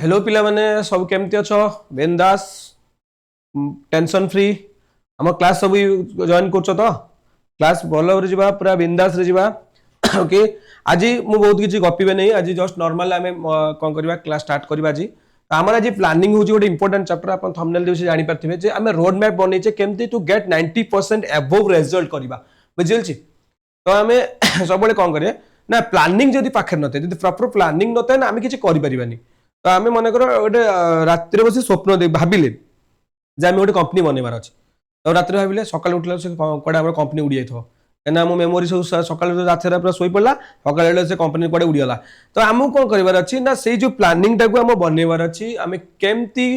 Hello पिला माने सब केमती अच्छो बिंदास टेंशन फ्री आम क्लास सब जॉइन कर तो क्लास भल जा पूरा बिंदास रे जा ओके आज मु बहुत किसी गपे नहीं आज जस्ट नॉर्मल आम कौन करवा क्लास स्टार्ट करवा आज आमर आज प्लानिंग होची गोटे इंपोर्टेंट चैप्टर आप थंबनेल देखि जानि पारथिबे जे आम रोड मैप बनैचे केमती टू गेट 90% अबव रिजल्ट करबा बुझिल छी तो आम सब कौन करें ना प्लानिंग जदि पाखे नथे जदि प्रॉपर प्लानिंग नथे ना आम किसी करि परिबानी तो आम मन कर गोटे रात बस स्वप्न भाविले जे आम गोटे कंपनी बनइबार अच्छे तो रात भाविले सकाल उठला से कड़े आम कंपनी उड़ी जाइए कहीं मो मेमोरी सब सकाल रात पूरा शोई पड़ा सकाल से कंपनी कड़े उड़ीगला तो आमको कौन करार अच्छी ना से जो प्लानिंग टाक आम बनइबार अच्छी आम केमती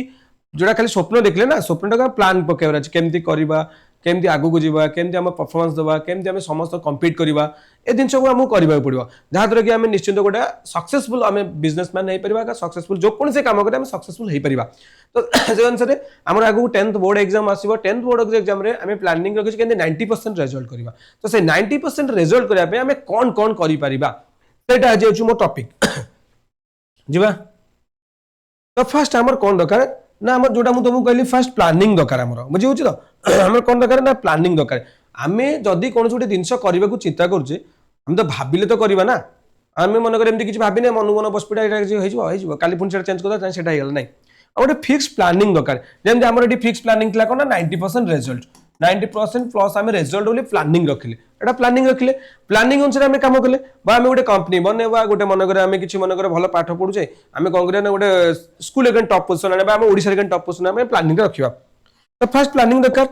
जोड़ा खाली स्वप्न देखले ना स्वप्न टाक प्लान पकेबार अच्छे केमती करवा केमती आगू को जावा केमती आम परफॉर्मेंस देवा केमती आम समस्त कम्पीट करवा ए जिन को आमको करने पड़ो जहाँद्वारा कि आम निश्चित गोटे सक्सेसफुल आम बिजनेसमैन हो पार सक्सेसफुल जो कौन से कम करें सक्सेसफुल हो पार तो से अनुसार आम आगू 10th बोर्ड एग्जाम आसो 10th बोर्ड एग्जाम आम प्लानिंग रखी 90% रिजल्ट करवा तो से 90% रिजल्ट करने आम कौन कौन करा आज मो टॉपिक जीवा तो फास्ट आमर कौन दरकार ना आम जोटा मुझे तुमको कहली फास्ट प्लानिंग दरकार आमर बुझे तो आम कौन दरकार ना प्लानिंग दरकार आम जदि कौन गोटे जिन करने को चिंता करुचे आम तो भाविले तो करवा ना आम मन कर किसी भाविने मन मन बसपीटा हो काली पुणी चेंज करदा से ना गोटे फिक्स प्लानिंग दरकार जमी आम ये फिक्स प्लानिंग थी कौन 90% रिजल्ट 90% प्लस आम रिजल्ट बोली प्लानिंग रखिले एटा प्लानिंग रखिले प्लानिंग अनुसार आम कम कले आम गोटे कंपनी बनवा गोटे मनकर आम किसी मनकर भल पाठ पढ़ुचे आम कौन करें गोटे स्कूल एगेन टॉप पोजिशन आने आम ओडिशा एगेन टॉप पोजिशन आम प्लानिंग रखा तो फास्ट प्लानिंग दरकार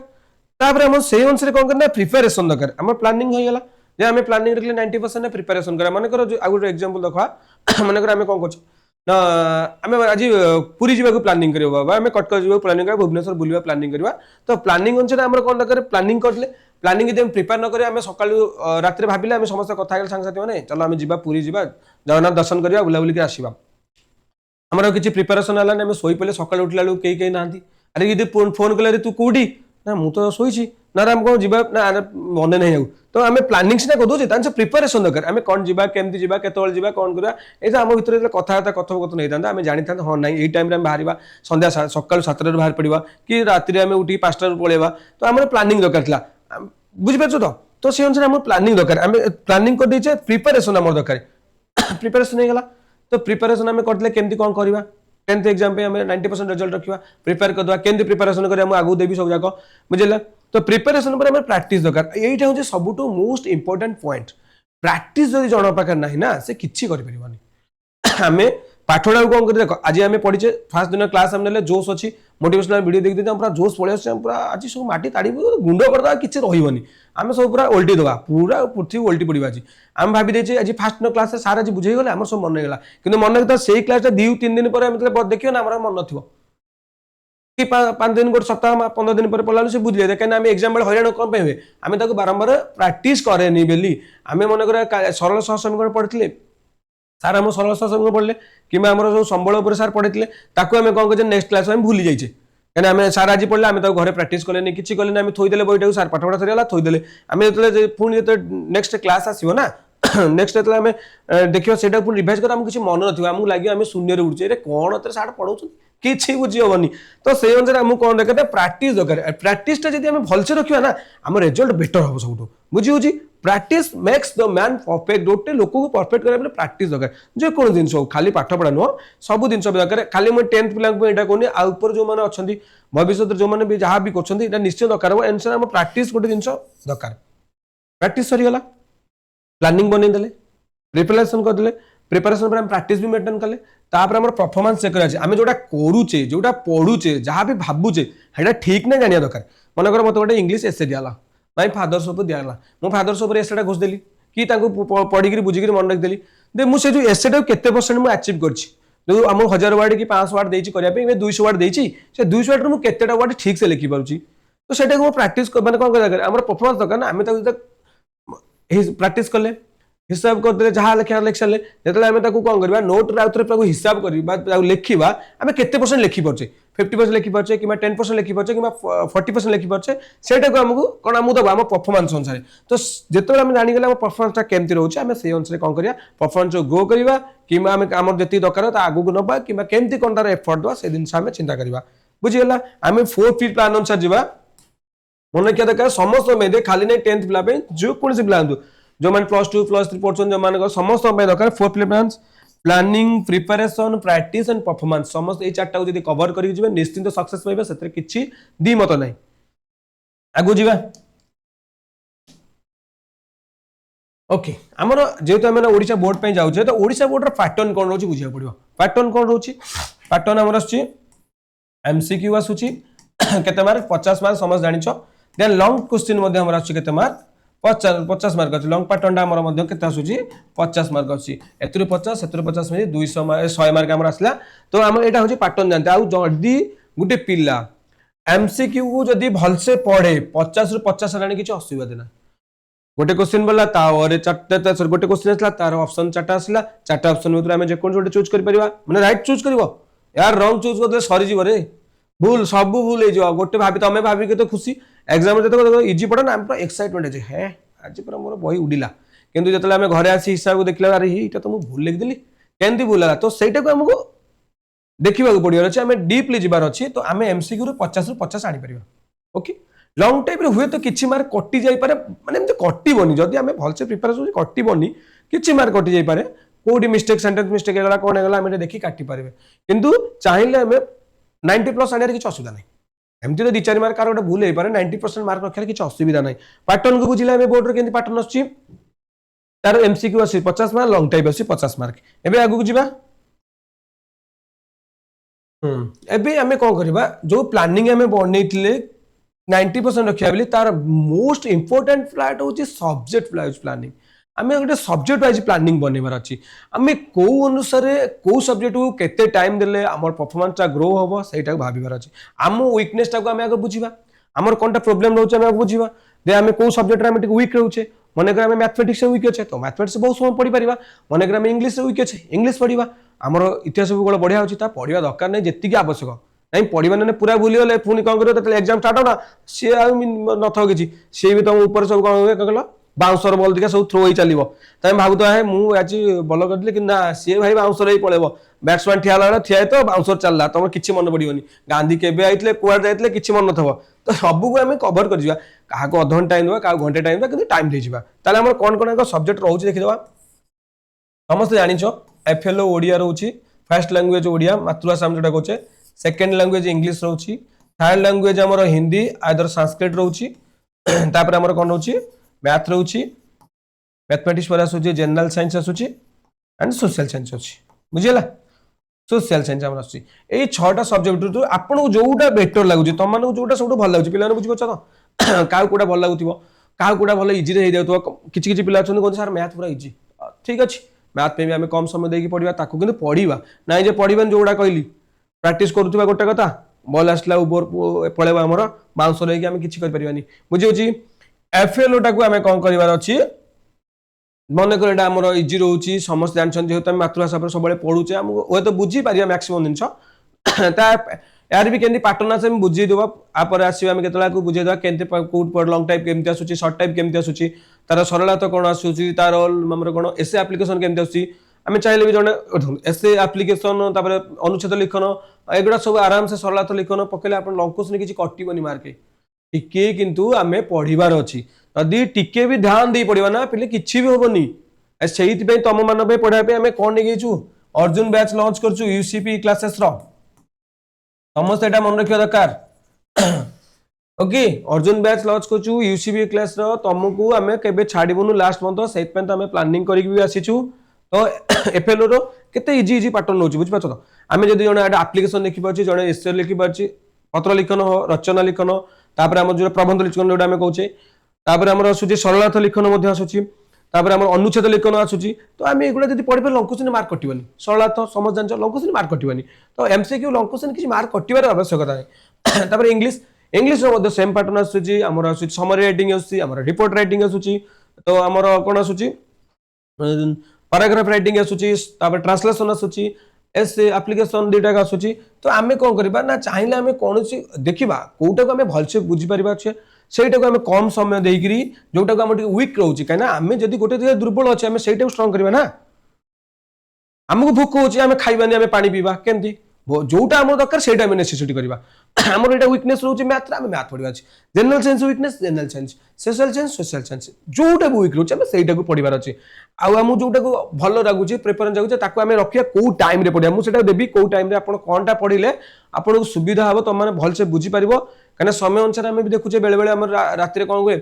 तापर आम से अनुसार कौन करना प्रिपेरेसन दरकार आम प्लानिंग हो गला जे आम प्लानिंग रखले 90% प्रिपेरेसन करा मन कर आ गोटे एग्जांपल देखा मन कर आम कौन कर ना आम आज पुरी जावाक प्लानिंग करवा आम कटक जावाक प्लानिंग करवा भुवनेश्वर बुलवा प्लानिंग करवा तो प्लानिंग अनुसार आम कौन दरकार प्लानिंग करले प्लानिंग जब प्रिपेयर न करें आम सकाल रात भाविले आम समस्त कथा सांगसाथी मैंने चलो आम जा पुरी जा जगन्नाथ दर्शन करवा बुलाबुल आसवा आमर किसी प्रिपेरेसन है आम शोई पड़े सकाल उठला बेलू कहीं ना अरे यदि फोन कले तू कौटी ना मुझे शोची ना आम कौन जी ना मन नहीं तो आम प्लानिंग सीना कर प्रिपेरेसन दरकार आम कौन जी केमती जा केत कौन करवा ये आम भर कथबार्ता कथोपकथन होता आम जानी था हाँ ना ये टाइम बाहर संध्या सकाल 7 बाहर पड़ा कि राति आम उठी 5 पलैया तो आम प्लानिंग दरकार था बुझीपार तो से अनुसार आम प्लानिंग दरकार आम प्लानिंग कर प्रिपेरेसन आम दरकार प्रिपेरेसन हो गला तो प्रिपेरेसन आम करते केमती कौन करवा 10th एग्जाम पे हमें 90% रिजल्ट रखा प्रिपेयर करवा केमती प्रिपेरेसन कर आगू देवी सब जाक बुझे तो प्रिपेरेसन पर प्रैक्टिस दरकार यहीटा हूँ सब मोस्ट इंपोर्टेंट पॉइंट प्रैक्टिस जब जन पाखे ना ना से किसी करें आम पाठटा कौन कर देख आज आम पढ़ीचे फास्ट दिन क्लास आम ने जोश अच्छी मोटिवेशनल वीडियो देखते पूरा जोश पड़े पूरा आज सब माटी ताड़ी गुंड करदा किसी रही आम सब पूरा ओल्टी दबा पूरा पृथ्वी ओल्टी पड़ा आज आम भाभी देचे आज फास्ट दिन क्लास सार आज बुझेगले आम सब मन गला कि मन से क्लास 2-3 दिन पर देखिए ना आम मन थो कि 5 दिन गोटे सप्ताह 15 दिन पर पढ़ा से बुझे कहीं आम एग्जाम बेले हईराण कौन पे हुए आम बारंबार प्राक्ट करेनि बेली आम मन कर सरल सह समीकरण पढ़ी सार आम सरल सह समीकरण पढ़ले कि जो संबल सार पढ़े आम कौन कर नेक्स्ट क्लास में भूली जाइए कहीं आम सार आज पढ़ले आम घर प्राक्ट कले किसी कले आम थोदेले बईटा सार पाठपढ़ा सरीगला थोदेले आम जो पुणी जो नेक्स्ट क्लास आसो ना नेक्स्ट जो आम देखिए से रिभाइज कर किसी मन ना आमको लगे आम शून्य उड़े कौन तो सार पढ़ाऊँ किसी बुझी हेनी तो से अनुसार आमको कौन दरकार प्राक्ट दरकार प्राक्टिसटा जब आम भलसे रखा ना आम रिजल्ट बेटर हम सब बुझी हो practice makes the man perfect गोटे लोक को परफेक्ट करने प्राक्टिस दरकार जो कौन जिन खाली पाठ पढ़ा नुह सब जिन दरकार खाली मुझे 10th पिला कहूनी आउपर जो मैंने अच्छा भविष्य जो मैंने जहाँ भी कर निश्चय दरकार हो एनसर आम प्राक्टिस गोटे जिन दरकार प्राक्टिस सरीगला प्लानिंग बनईदे प्रिपेरेसन करदे प्रिपेरेसन पर प्राक्टिस भी मेंटेन कले तापर आम परफॉर्मेंस चेक कराचे आम जोटा करुचे जोटा पढ़ुचे जहाँ भी भावुचे है ठीक ना जाना दरकार मनकर मत गोटे इंग्लीश एसे दिगला भाई फादर्स ऑफ दिगला मो फादर्स ऑफ एसेटा घोषदेली कि पढ़ी बुझिक मन रखिदेली दे मुझे जो एसेटा केते परसेंट मुझे अचीव कर आम 1000 वार्ड कि 500 वार्ड देती 200 वार्ड देती से 200 वार्ड मुझे केतेटा वार्ड ठीक से लिखि पारुची तो सेटा प्राक्टिस मैंने कौन कर आम परफॉर्मेंस दरकार ना आम प्राक्टिस कले हिसाब करदे जहाँ लिखा लिखि सारे जो आम कौन करवा नोट हिसाब कर लिखा आम केते परसेंट लिखिपारे 50% लिखि पारछे कि 10% लिखि पारछे कि 40% लिखि पारछे सेटा को हमकु कोन हमु दबा हम परफॉर्मेंस अनुसार तो जेतो हम जानि गेला हम परफॉर्मेंस ता केमति रहउछ हम से अनुसार कोन करिया परफॉर्मेंस ग्रो करिवा कि हम हमर जति दरकार ता आगु को नबा कि केमति कोन तार एफर्ट दवा से दिन से हम चिंता करिवा बुझि गेला हम 4 फीट प्लान अनुसार जीवा मन क्या दरकार समस्त मेदे खाली नहीं 10th पिला पे जो कोन से प्लान जो मान +2 +3 पढ़छन जो मान समस्त पे दरकार 4 plan planning preparation practice and performance समस्त ए चारटा जदी कवर करि जिवे निश्चित सक्सेस पाइबे सेते किछि दी मत नै आगु जिवा ओके हमर जेतो हम ओडिशा बोर्ड पे जाउ तो ओडिशा बोर्ड रो पैटर्न कोन रहउची बुझिया पड़ियो पैटर्न कोन रहउची पैटर्न हमर आछी एमसीक्यू आसुची केते मार्क 50 मार्क समझ जानिछो देन लॉन्ग क्वेश्चन मध्ये हमर आछी केते मार्क 50 मार्क अछि लॉन्ग पैटर्न हमर मध्ये केते आसुची 50 मार्क अछि एतुरे 50 सेतुरे 50 में 200 मार्क 100 मार्क हमर आसला तो हम एटा होची पैटर्न जानते आ जदी गुटे पिल्ला एमसीक्यू को जदी भलसे पढे 50 रु 50 राणी किछ असुविधा देना गोटे क्वेश्चन बोला तारे चारटा सर गोटे क्वेश्चन आसला तार ऑप्शन चारटा आसला चारटा ऑप्शन में आमे जे कोन जोटे चूज करि परिबा माने राइट चूज करबो यार रॉन्ग चूज करदे सरी जीव रे भूल सब भूल हे जो गोटे भाबी तमे भाबी के तो खुशी एग्जाम रे तो इजी पड़ो ना हम पूरा एक्साइटमेंट है हे आज पूरा मोर बही उडिला किंतु जतले आमे घरे आसी हिसाब को देखला अरे एटा तो मु भूल लिख देली केंदी भूलला तो सेटा को हमको देखिबा को पड़ियो अछि आमे डीपली जिबार अछि तो आमे एमसीक्यू रो 50 रु 50 आनी परिबा ओके लॉन्ग टाइम रे हुए तो किछि मार्क कटि जाई पारे माने एमते कटि बनी जदी हमें भलसे प्रिपरेशन कटि बनी किछि मार्क कटि जाई पारे कोडी मिस्टेक सेंटेंस मिस्टेक हेगला कोन हेगला हमें देखि काटि पारिबे किंतु चाहिले हमें 90 प्लस आने किछि असुविधा नै एमते तो 2-4 मार्क कार गोटे भूल हे पारे 90% मार्क रखले किछि असुविधा नै पैटर्न को बुझिला हमें बोर्ड रे केंति पैटर्न आछि तार एमसीक्यू आसी 50 मार्क लॉन्ग टाइप आसी 50 मार्क एबे आगु को जिबा एबे हमें कोन करबा जो प्लानिंग हमें बनैथिले 90% रखिया बोली तार मोस्ट इंपोर्टेंट फ्लैट होची सब्जेक्ट वाइज प्लानिंग आमे गोटे सब्जेक्ट वाइज प्लानिंग बनेबार अछि आमे को अनुसार को सब्जेक्ट को केते टाइम देले हमर परफॉर्मेंस ता ग्रो होबो सेटा भाबिबार अछि हम वीकनेस ता को आमे आगे बुझिबा हमर कोनटा प्रॉब्लम रहउछ आमे बुझिबा दे आमे को सब्जेक्ट रे आमे वीक रहउछे मनेकर आमे मैथमेटिक्स रे वीक अछि तो मैथमेटिक्स बहुत समय पढि परिबा मनेकर आमे इंग्लिश रे वीक अछि इंग्लिश पढिबा हमर इतिहास को बढ़िया अछि ता पढिबा दरकार नै जेति की आवश्यक नहीं पढ़ा ने पूरा भूली गले पुणी कौन कर एग्जाम स्टार्ट हो ना सी न कि सी भी तुम ऊपर सब कौन कहल बाउंसर बल दिखा सब थ्रो ही चलो तुम भावुत है मुझे आज बल कर कि ना सी भाई बाउंसर ही पड़े बैट्समैन ठिया बेला ठिया तो बाउंसर चलला तुम किसी मन पड़ोनी गांधी केवे आते कुआड़े जाते किसी मन न तो सबको आम कवर कर क्या अधघंटे टाइम देवा क्या घंटे टाइम देवा कि टाइम देवा ताल कौन कौन सब्जेक्ट रोचे देखीदे समस्त जाच एफएलओ ओडिया रोचे फर्स्ट लैंग्वेज ओडिया मातृभाषा जोटा कहे सेकेंड लैंग्वेज इंग्लिश रोची थर्ड लैंग्वेज हमर हिंदी आदर संस्कृत रोची तापर हमर कोन रोची मैथ रोची मैथमेटिक्स पर आसुची जनरल साइंस आसुची एंड सोशल साइंस अछि बुझिला सोशल साइंस हमर आसुची एई 6टा सब्जेक्ट तो आपन को जोटा बेटर लागुची तम माने जोटा सब भल लागुची पिलाने बुझि पछ तो का कोडा भल लागुतिबो का कोडा भल इजी रे हे जाउतो किछि किछि पिला छन कोन सर मैथ पूरा इजी ठीक अछि मैथ पे भी हमें कम समय देकी पढिबा ताको किंतु पढिबा नै जे पढिबन जोटा कहली प्रैक्टिस करूथबा गोटे कथा बॉल आसला ऊपर पळेबा हमर बाउंस लेके हम किछि कर परिबानी बुझियो छी एफएलओ टा को हमें कोन करिवार अछि मन कर एटा हमर इजी रहउची समस्त जानछन जेहेतु हम मातृभाषा पर सबले पढुचे हम ओ तो बुझी पारिया मैक्सिमम दिनछ ता यार भी केंदी पैटर्न से हम बुझी देबा आ पर आसी हम केतला को बुझी देबा केंते कोड पर लॉन्ग टाइप केमते आसुची शॉर्ट टाइप केमते आसुची तार सरलता कोन आसुची तार हमर कोन एसे एप्लीकेशन केमते आसुची आम चाहिए भी जड़े एसे एप्लिकेशन अनुच्छेद लिखन एगुड़ा सब आराम से सरलता लिखन पकड़े आप लंग क्वेश्चन किसी कटोनी मार्क टिके किंतु आम पढ़ार अच्छी यदि टिके भी ध्यान दे पड़ा ना पे कि भी हेनी से तुम मान पढ़ाई आम कौन नहीं अर्जुन बैच लॉन्च कर यूसीपी क्लासेस समस्त यहाँ मन रखा दरकार ओके अर्जुन बैच लॉन्च कर यूसीपी क्लास तुमको आम के छाड़बून लास्ट मंथ से आम प्लानिंग करके आसीचु तो एफएलओ रो केते इजी इजी पैटर्न होची बुझ पाछो आमे जदी जने एप्लिकेशन लिखि पाछि जने एसे लिखि पाछि पत्र लिखन रचना लिखन तापर हम जो प्रबंध लिखन जोटा आमे कहूचे तापर हमर आसुची सरलता लिखन मध्ये आसुची तापर हमर अनुच्छेद लिखन आसुची तो आमे एगुडा जदी पढि पे लंग क्वेश्चन मार्क कटिबनी सरलता समझ जान लंग क्वेश्चन मार्क कटिबनी तो एमसीक्यू लंग क्वेश्चन किछि मार्क कटिबार आवश्यकता नै तापर इंग्लिश रो मध्ये सेम पैटर्न आसुची हमर आसुची समरी राइटिंग आसुची हमर रिपोर्ट राइटिंग आसुची तो हमर कोन आसुची पैराग्राफ राइटिंग आसुची तापर ट्रांसलेशन आसुची एस एप्लिकेशन दुटा आसूची तो आम कौन करवा ना चाहिए आम कौन देखा कौटा को आम भलसे बुझीपर ସେଇଟାକୁ ଆମେ କମ ସମୟ ଦେଇକିରି ଯୋଉଟାକୁ ଆମର ଟିକେ ୱିକ୍ ରହୁଛି କାହିଁକିନା ଆମେ ଯଦି ଗୋଟେ ଦିନ ଦୁର୍ବଳ ଅଛି ଆମେ ସେଇଟାକୁ ଷ୍ଟ୍ରଙ୍ଗ କରିବା ନା ଆମକୁ ଭୋକ ହଉଛି ଆମେ ଖାଇବାନି ଆମେ ପାଣି ପିଇବା କେମିତି ଯୋଉଟା ଆମର ଦରକାର ସେଇଟା ଆମେ ନେସେସିଟି କରିବା ଆମର ଏଇଟା ୱିକନେସ୍ ରହୁଛି ମ୍ୟାଥରେ ଆମେ ମ୍ୟାଥ ପଢିବା ଅଛି general science weakness general science social science ଯୋଉଟା ବି ୱିକ୍ ରହୁଛି ଆମେ ସେଇଟାକୁ ପଢିବାର ଅଛି ଆଉ ଆମକୁ ଯୋଉଟାକୁ ଭଲ ଲାଗୁଛି ପ୍ରିଫରେନ୍ସ ଲାଗୁଛି ତାକୁ ଆମେ ରଖିବା କୋଉ ଟାଇମରେ ପଢିବା ମୁଁ ସେଟା ଦେବି କୋଉ ଟାଇମରେ ଆପଣ କଣଟା ପଢିଲେ ଆପଣଙ୍କୁ ସୁବିଧା ହବ ତମମାନେ ଭଲସେ ବୁଝିପାରିବ କାହିଁକିନା ସମୟ ଅନୁସାରେ ଆମେ ବି ଦେଖୁଛେ ବେଳେବେଳେ ଆମର ରାତିରେ କ'ଣ ହୁଏ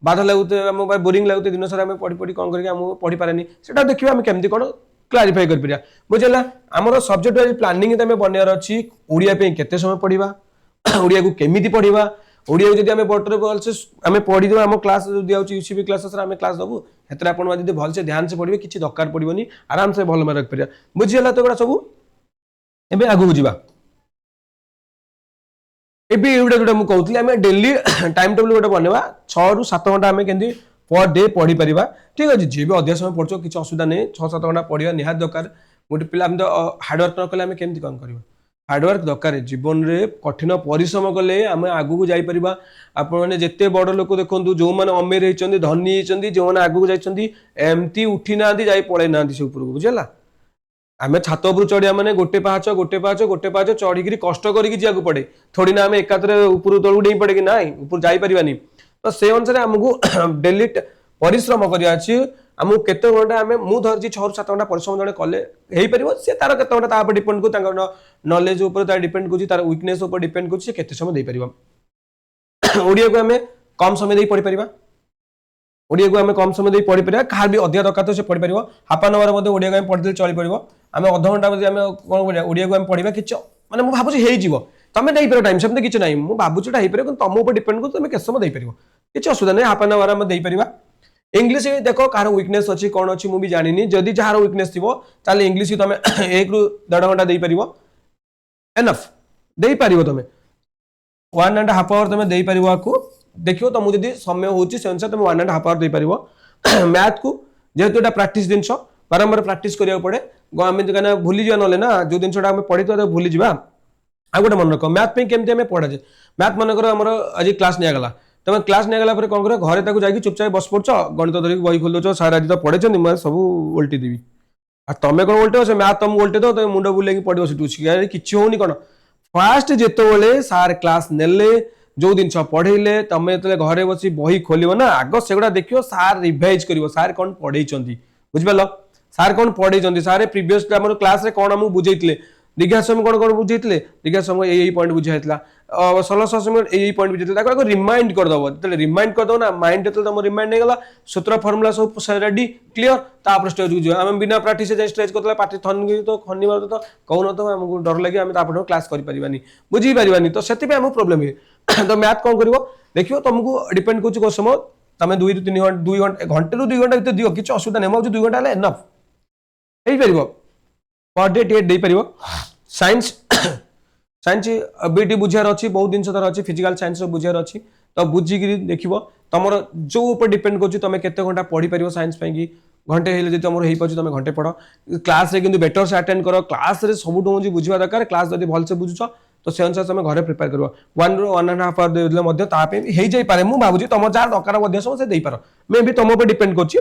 ବାଧା ଲାଗୁଥାଏ ଆମ ବୋରିଂ ଲାଗୁଥାଏ ଦିନ ସାରା ଆମେ ପଢି ପଢି କ'ଣ କରିକି ଆମକୁ ପଢିପାରେନି ସେଟା ଦେଖିବା ଆମେ କେମିତି କ'ଣ क्लारिफाई कर पिया बुझेला हमर सब्जेक्ट वाइज प्लानिंग तमे बनियार अछि ओडिया पे केते समय पढिबा ओडिया को केमिति पढिबा ओडिया जदी हमें बटर भलसे हमें पढि दो हम क्लास दिया अछि यूसीपी क्लासेस रे हमें क्लास दबु हेतरा अपन जदी भलसे ध्यान से पढिबे किछि दरकार पडिबोनी आराम से भल मार्क पिया बुझियला तो एडा सब एबे आगु बुझिबा एबे एउडा जोडा मु कहउतली हमें डेली टाइम टेबल गोटे बनेबा 6 रु 7 घंटा हमें केंदी पर डे पढ़ी पारिबा ठीक अछि जे भी अध्याय समय पढछो किछ असुविधा नै 6-7 घंटा पढिया निहात दरकार गोटे पिला हम हार्ड वर्क न कले हम केमति काम करबा हार्ड वर्क दरकार जीवन रे कठिन परिश्रम कले हम आगु को जाई परिबा आपण माने जत्ते बड़ लोक देखंतु जो माने अमीर हेचंदी धनी हेचंदी जो माने आगु को जाइचंदी एमती उठी नांदी जाई पळे नांदी से ऊपर को बुझला आमे छात ऊपर चढ़िया माने गोटे पाहाच चढ़ी कष्ट करिक जियाको पड़े थोड़ी ना आम एकाथरे ऊपर तलू डेई पड़े कि ना ऊपर जाई परिबानी तो से अनुसार आमको डेली परिश्रम करिया अछि आमको केते घंटा आमे मु धरजी 6 7 घंटा परिश्रम जने कले हेई परिबो से तार केते घंटा ता पर डिपेंड को तांका नॉलेज ऊपर ता डिपेंड को तार वीकनेस ऊपर डिपेंड को से केते समय देई परिबो ओडिया को आमे कम समय देई पढ़ि परिबा ओडिया को आमे कम समय देई पढ़ि परिबा कहा भी अधिक दरकार तो से पढ़ि परिबो हाफ एन आवर मध्ये ओडिया को आमे पढ़िदे चली परिबो आमे आधा घंटा मध्ये आमे कोन करिया ओडिया को आमे पढ़िबा किछ माने मु भाबुची हेई जीवो तमे देई पर टाइम सेमते किछ नाही मु भाबुची हेई पर तम ऊपर डिपेंड को तमे केस समय देई परिबो किछ असुविधा नहीं हाफ एन आवर आमे देई परिबा इंग्लिश देखो कार वीकनेस अच्छी कौन अच्छी मुझे जानी जदि जार वीकनेस थी ताले इंग्लिश तुम 1 ରୁ 1.5 घंटा दे परिबो एनफ दे परिबो तुम 1.5 आवर तुम दे परिबो को देखियो तुम जदि समय होची से अनुसार तुम 1.5 आवर दे परिबो मैथ को जेहेतु एटा प्रैक्टिस दिनस बारंबार प्रैक्टिस करिया पड़े आम कहना भूली जा ना ना जो जिनसा आम पढ़ी तो भूली जा आ गोटे मन रख मैथ पे केमती आम पढ़ा जाए मैथ मनकर आम आज क्लास निगला तुम क्लास निगला कौन कर घरे ताको जाकि चुपचाप बस पड़छ गणित धरिक बही खोल दो सार आज तो पढ़े मैं सब उल्टी देवी आ तुम कौन उल्टे से मैथ तुम उल्टे दो तुम मुंड बुले पड़ो से किसी होनी कौन फास्ट जिते सार क्लास नेले जो जिन पढ़ेले तुम जो घरे बस बही खोल ना आग से देखियो सार रिवाइज कर सार कौन पढ़े बुझिपाल सार कौन पढ़े सारे प्रीवियस क्लास रे कौन आमको बुझे दीघा समय कौन कौन बुझे दीघा समय यही पॉइंट बुझाई षोलश समय यही पॉइंट बुझे रिमाइंड करदब जो रिमाइंड करदब ना माइंड जो तुम रिमाइंड नहीं गला सूत्र फर्मुला सब रेडी क्लीयर तापर स्टेज को जाए आम बिना प्राक्टिस स्टेज करते पार्टी थन तो खनि मार तो कौन तो आमको डर लगे आम क्लास करें बुझी पारानी तो से आम प्रोब्लेम हुए तो मैथ कौन कर देखिए तुमको डिपेंड कर समय तुम 2 ରୁ 3 घंटा 2 घंटे घंटे रू 2 घंटा भर दियो किसी असुविधा नहीं मुझे 2 घंटा है एनफ हो पर डे टेट दे परिबो साइंस साइंस बीटी बुझार अच्छी बहुत जिन अच्छी फिजिकल साइंस बुझार अच्छी तो बुझिक देखो तुम जो ऊपर डिपेंड कर तुम केते घंटा पढ़ी पार साइंस कि घंटे हेल्ले तुम हो तुम घंटे पढ़ क्लास रे किंतु बेटर से अटेंड कर क्लास रे सब मुझे बुझा दरकार क्लास जब भलसे बुझुछ तो से अनुसार तुम घरे प्रिपेयर कर 1 ରୁ 1.5 आवर देले मध्य तापे हे जाई पारे मु भाबुजी तुम जा दरकार मध्य समय से देई पारो मे भी तुम ऊपर डिपेंड करछि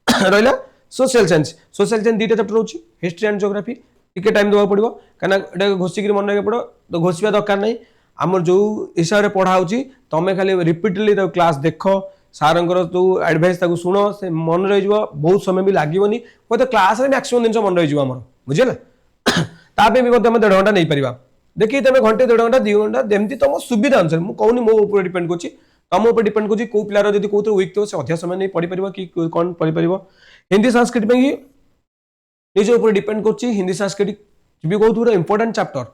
रहला सोशल साइंस दुईटा चैप्टर होछि हिस्ट्री एंड ज्योग्राफी टिके टाइम देवा पड़ो कहीं घोषिक मन रखा पड़ो तो घोषिया दरकार नहीं आमर जो हिसाब से पढ़ा होची तुम खाली रिपीटेडली क्लास देख सार जो एडवाइस शुण से मन रही बहुत समय भी लगेनि तो क्लास रे मैक्सिमम जिन मन रही आम बुझे तापे भी 1.5 घंटा नहीं पार देखिए तुम घंटे 1.5 घंटा 2 घंटा जमी तुम सुविधा अनुसार मुझे कहूनी मो ऊपर डिपेंड कर तुम ऊपर डिपेंड कर कौ पिलार जब कौन वीक थो से अधिक समय नहीं पढ़ी पार कि कौन पढ़ी पार हिंदी संस्कृत में निज ऊपर डिपेंड कर हिंदी संस्कृत भी बहुत गुड इंपोर्टेंट चैप्टर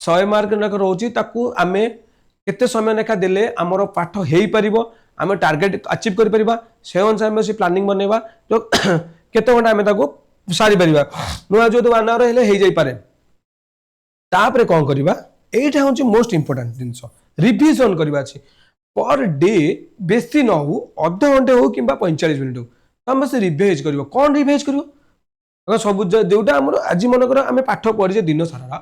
100 मार्क रोचे आम केते समय लेखा देले आमर पाठ हो पार आम टार्गेट अचीव कर से अनुसार आम प्लानिंग बनवा जो केते घंटा आम सारी पार नुआ जो 1 आवर हो जाई पारे तापरे कौन करवा एटा हूँ मोस्ट इंपोर्टेंट जिनस रिविजन करवा पर डे बेसी न हो अध घंटे हो कि 45 मिनिट हो तुम से रिवाइज कर कौन रिवाइज कर सब जोटा आम आज मनकर आम पाठ पढ़े दिन सारा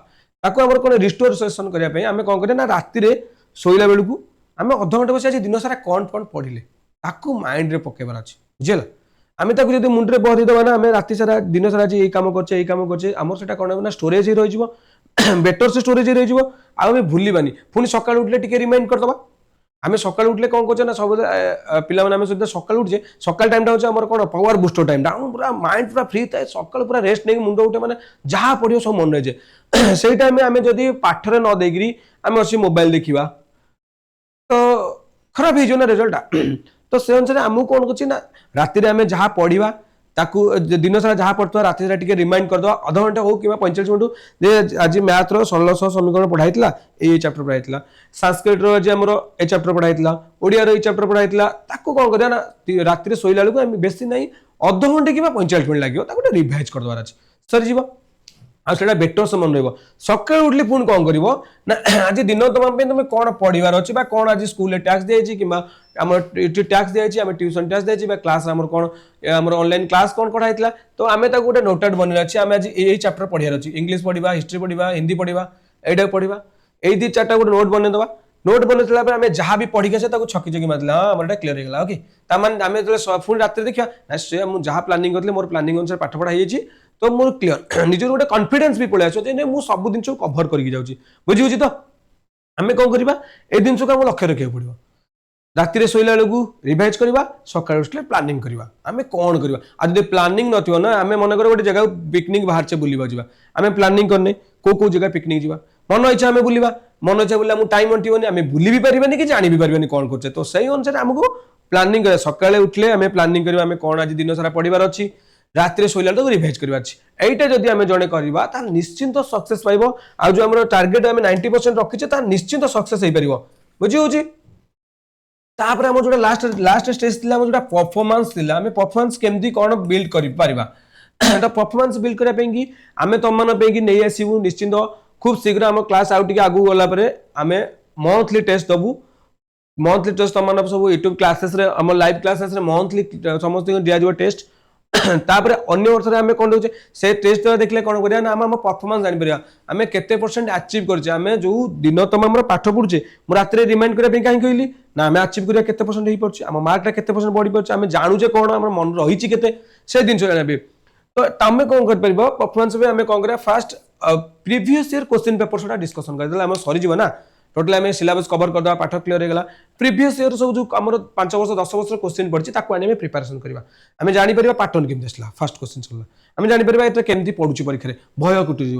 ताको आम कौन रिस्टोरेसन करने आम कौन करें राति शोला बेलू आम अध घंटे बस आज दिन सारा कौन कौन पढ़ले ताकू माइंड रे पकेबार अच्छे बुझेगा आम ताकू मुंडे बहरी देवा ना आम राति सारा दिन सारा आज कम करचे आमर से कौन ना स्टोरेज रही बेटर से स्टोरेज रही आम भूलवानी पुणी सका उठले टी रिमाइंड करदे आम सका उठले कौन कर सब पे सका उठे सका टाइम होमर कौन पावर बुस्टर टाइम पूरा माइंड पूरा फ्री थाए सका पूरा रेस्ट नहीं मुंड उठे मैंने जहाँ पढ़ो सब मन रहे से टाइम आम जदि पाठरे न देकरी आम अच्छी मोबाइल देखा तो खराब हो ना रिजल्टा तो से अनुसार आमको कौन कर राति आम जहाँ पढ़ा ताकू दिन सारा जहाँ पढ़ा राति सारा टी रिमाइंड करदे अध घंटा हो कि 45 मिनट जे आज मैथ रो 1600 समीकरण पढ़ाई ये चैप्टर पढ़ाई संस्कृत रो आज आमर ए चैप्टर पढ़ाई ओडिया रो चैप्टर पढ़ाई ताकू कौन करना राति शोला बेलू बेसी नहीं अध घंटे कि 45 मिनट लगे रिभाइज करदेवार अच्छे सरीज आटा बेटर से मन रका उठले पुणी कौन कर आज दिन तुम कौन पढ़ार अच्छे कौन आज स्कूल टैक्स दिखाई कि टैक्स दिखाई आम ट्यूशन टैक्स दिखाई क्लास कौन आम ऑनलाइन क्लास कौन पढ़ाई तो आम गोटे नोटेड बन अच्छे आम आज ये चैप्टर पढ़ार अच्छे इंग्लिश पढ़ा हिस्ट्री पढ़ा हिंदी पढ़ा यहाँ पढ़ा यही 2-4 गोटे नोट बनईदे नोट बनई आम जहाँ भी पढ़ी आसे छकी छकी मारे हाँ आम क्लीयर होगा ओके तामान आम जो पुणी रात देखा से मुझे जहाँ प्लानिंग करते मोर प्लानिंग अनुसार पाठ पढ़ा हो तो मोर क्लीयर निजर गोटे कॉन्फिडेंस भी पलि आसो मुझे सब जिन कभर करके जाऊँगी बुझी तो आम कौन करवा ए जिन को आम लक्ष्य रखा पड़ो राति शोला बेलू रिभाइज करवा सकाल उठले प्लानिंग करवा आम कौन करवा आज प्लानिंग न ना आम मनकर गोटे जगह पिकनिक बाहर से बुलवा जा आम प्लानिंग करने कौ जगह पिकनिक जा मन इच्छा आम बुलवा मन इच्छा बुला टाइम अंटन आम बुली भी पार्बानी कि जानी भी पार्बानी कौन करते तो सही अनुसार आमको प्लानिंग कर सकाले उठले आम प्लानिंग करवा आम कौन आज दिन सारा पढ़ार अच्छी राति शोला तो रिभाइज करवा यहीटा जदि आम जड़े करवा निश्चिंत सक्सेस पाइब आ जो आम टार्गेट आम 90% रखीचे निश्चिंत सक्सेस हो पार बुझी हूँ तापर आम जो लास्ट स्टेज थी जो परफॉर्मेंस थी आम परफॉर्मेंस केमती कौन बिल्ड कर तो परफॉर्मेंस बिल्ड करने आम तुम नहीं आसबू निश्चिंत खूब शीघ्र आम क्लास आउ टे आगू गला आम मंथली टेस्ट दबू मंथली टेस्ट तुम सब यूट्यूब क्लासेस आम लाइव क्लासेस मंथली समस्त दिज्व टेस्ट तापर अन्य वर्ष आम कौन रोचे से टेस्ट द्वारा देखले कौन करिया ना आम परफॉर्मेंस जानी आम केते परसेंट अचीव करछे आम जो दिन तुम आम पाठ पढ़ुचे मु राति रिमाइंड करबे कहीं कहली ना आम अचीव करिया केते परसेंट हो पड़छ आम मार्कटा केते परसेंट बढ़ी पड़छ आम जानूचे कौन आम मन रही केते से दिन जानबे तो तमें कौन कर परबो परफॉर्मेंस में आम कौन करिया fast previous year question paper सटा डिस्कशन करदेला आम सरी जीव ना टोटल आम सिलेबस कवर करदे पाठ क्लियर होगा प्रीवियस ईयर सब जो आम 5 वर्ष 10 वर्ष क्वेश्चन पड़ी आने प्रिपेरेसन करवा आम जापर पैटर्न केमती आसला फास्ट क्वेश्चन चलना आम जापर ये केमती पढ़ुची परीक्षा भय कुटुज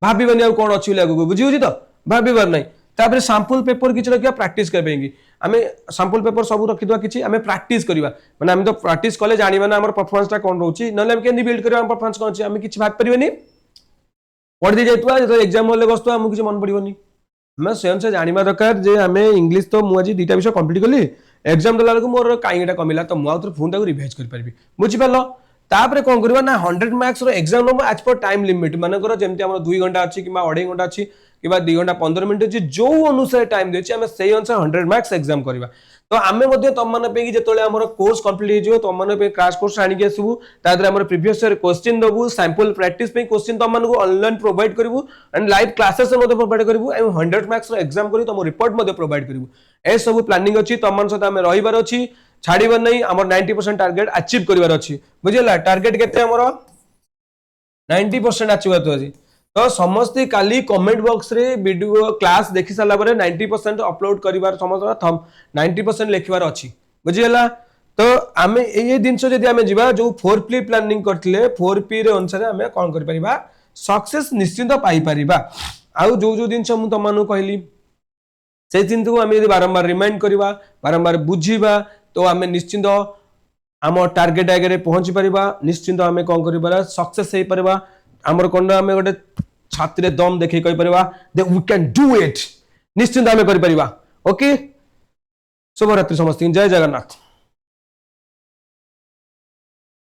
भावी आउ कौन अच्छी आगे बुझी तो भावार ना तापर सैंपल पेपर किसी रखा प्राक्ट करने आम सैंपल पेपर सब रखीदा कि आम प्राक्ट करवा मैंने आम तो प्राक्ट कले जाना ना परफॉर्मेंस कौन रोचे ना केमती बिल्ड करवा परफॉर्मेंस कौन अच्छे आम कि भाई पढ़ी जाइए जो एग्जाम हॉल बस आमको किसी मन पड़ोनी मैं से अनुसार जानवा दरकार जे आम इंग्लिश तो मुझे 2टा विषय कंप्लीट कली एग्जाम देला बेलू मोर कहीं कमिला तो मुझे फोन टाक रिवाइज कर बुझीपार तापर कौन करवा ना 100 मार्क्स एग्जाम नंबर आज पर टाइम लिमिट मानकर जमी आम 2 घंटा अच्छी कि 2.5 घंटा अच्छी कि 2 घंटा 15 मिनट अच्छी जो अनुसार टाइम देती आम से अनुसार 100 मार्क्स एग्जाम करवा तो आम तुम मैंने जो आम कोर्स कंप्लीट हो तुम क्रैश कोर्स आनिक आसबू तादर प्रीवियस ईयर क्वेश्चन दबू सैंपल प्रैक्टिस क्वेश्चन तुम ऑनलाइन प्रोवाइड करूँ एंड लाइव क्लासेस प्रोवाइड करूँ 100 मार्क्स एग्जाम कर तुम रिपोर्ट प्रोवाइड करूँ ए सब प्लानिंग अच्छी तुम सहित आम रही अच्छी छाड़बार नहीं आम 90% टार्गेट अचीव करार अच्छी बुझेगा टार्गेट के 90% अचीव अच्छी तो समस्ते काली कमेंट बॉक्स रे वीडियो क्लास देखि सारा 90% अपलोड करिवार समस्त 90% लिखबार अच्छी बुझीगला तो आम ये जिनस जदि आम जा जो 4P प्लानिंग करते 4P अनुसार आम कौन कर सक्सेस निश्चिंत पाइपर आउ जो जो जिन तुम कहली से जिन को आम बारंबार रिमाइंड करवा बारंबार बुझीबा तो आम निश्चिंत आम टार्गेट आगे पहुंची पारिबा निश्चिंत आम कौन कर सक्सेस हो पार आमर कौन आम गोटे छाती दम देखे कही वी कैन डू इट निश्चिंत आम कर ओके शुभरात्रि समस्त जय जगन्नाथ।